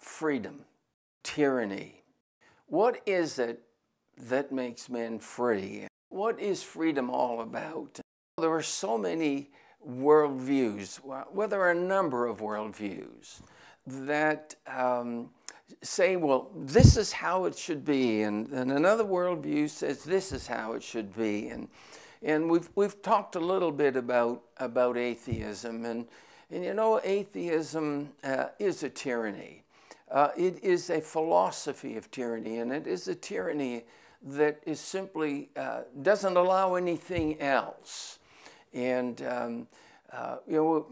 freedom, tyranny. What is it that makes men free? What is freedom all about? There are so many worldviews. Well, there are a number of worldviews that say, well, this is how it should be, and another worldview says this is how it should be, and we've talked a little bit about atheism, and you know, atheism is a tyranny. It is a philosophy of tyranny, and it is a tyranny that is simply doesn't allow anything else. And you know,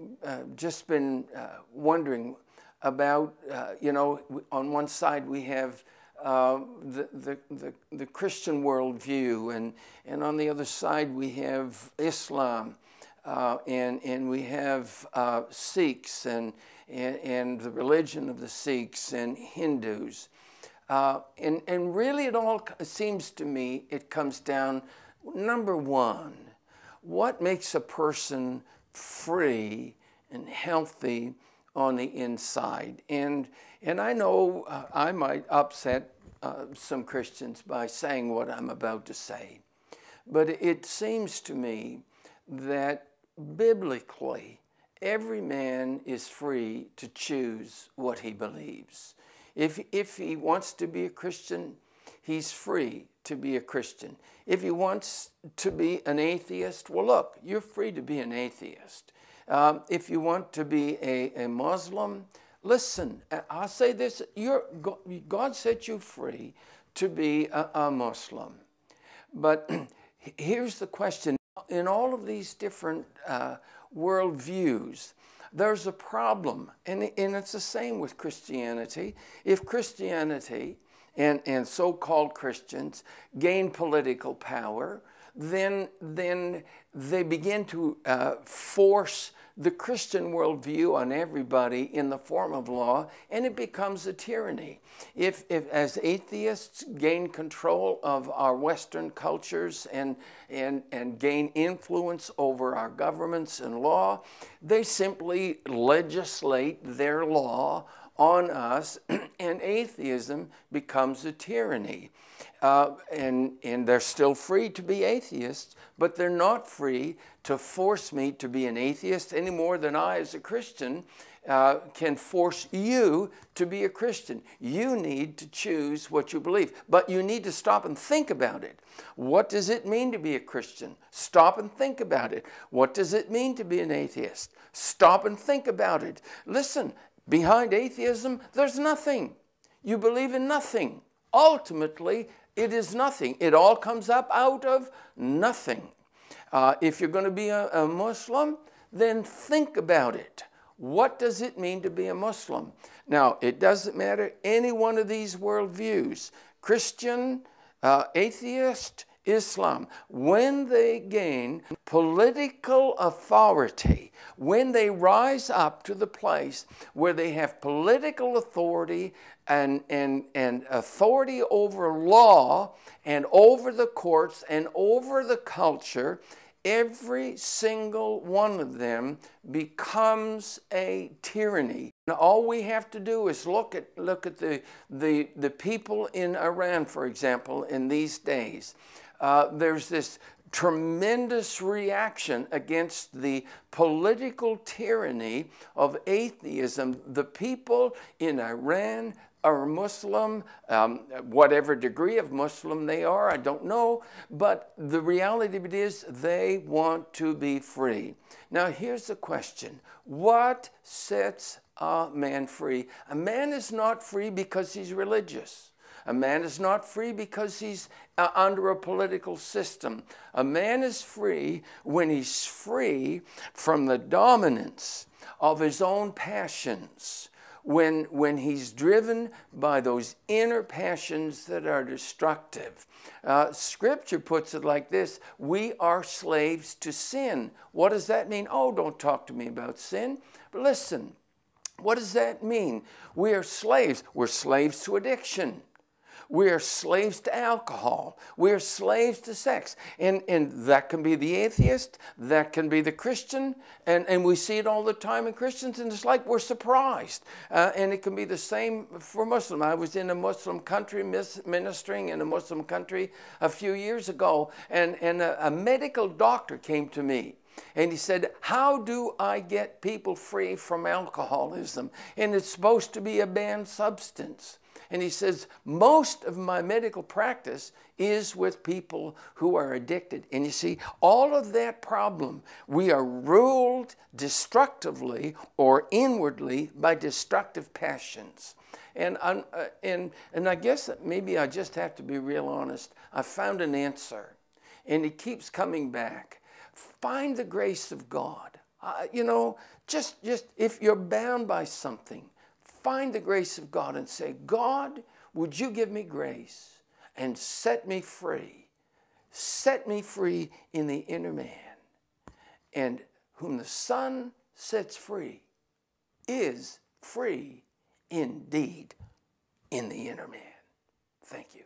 just been wondering about, you know, on one side we have the Christian worldview, and on the other side we have Islam, and we have Sikhs and the religion of the Sikhs and Hindus. And really it all seems to me it comes down, number one, what makes a person free and healthy on the inside? And I know I might upset some Christians by saying what I'm about to say, but it seems to me that biblically every man is free to choose what he believes. If he wants to be a Christian, he's free to be a Christian. If he wants to be an atheist, well, look, you're free to be an atheist. If you want to be a Muslim, listen, I'll say this, God set you free to be a Muslim. But here's the question. In all of these different worldviews, there's a problem, and it's the same with Christianity. If Christianity and so-called Christians gain political power, then they begin to force the Christian worldview on everybody in the form of law, and it becomes a tyranny. If as atheists gain control of our Western cultures and gain influence over our governments and law, they simply legislate their law on us, and atheism becomes a tyranny. And they're still free to be atheists, but they're not free to force me to be an atheist any more than I, as a Christian, can force you to be a Christian. You need to choose what you believe, but you need to stop and think about it. What does it mean to be a Christian? Stop and think about it. What does it mean to be an atheist? Stop and think about it. Listen, behind atheism, there's nothing. You believe in nothing. Ultimately, it is nothing. It all comes up out of nothing. If you're going to be a Muslim, then think about it. What does it mean to be a Muslim? Now, it doesn't matter any one of these worldviews, Christian, atheist, Islam, when they gain political authority, when they rise up to the place where they have political authority and authority over law and over the courts and over the culture, every single one of them becomes a tyranny. Now, all we have to do is look at the people in Iran, for example, in these days. There's this tremendous reaction against the political tyranny of atheism. The people in Iran are Muslim, whatever degree of Muslim they are, I don't know, but the reality of it is they want to be free. Now here's the question, what sets a man free? A man is not free because he's religious. A man is not free because he's under a political system. A man is free when he's free from the dominance of his own passions, when he's driven by those inner passions that are destructive. Scripture puts it like this, we are slaves to sin. What does that mean? Oh, don't talk to me about sin. But listen, what does that mean? We are slaves. We're slaves to addiction. We are slaves to alcohol. We are slaves to sex. And that can be the atheist, that can be the Christian, and we see it all the time in Christians, and it's like we're surprised. And it can be the same for Muslim. I was in a Muslim country, ministering in a Muslim country a few years ago, and a medical doctor came to me. And he said, how do I get people free from alcoholism? And it's supposed to be a banned substance. And he says, most of my medical practice is with people who are addicted. And you see, all of that problem, we are ruled destructively or inwardly by destructive passions. And I guess that maybe I just have to be real honest. I found an answer, and it keeps coming back. Find the grace of God. You know, just if you're bound by something, find the grace of God and say, God, would you give me grace and set me free? Set me free in the inner man. And whom the Son sets free is free indeed in the inner man. Thank you.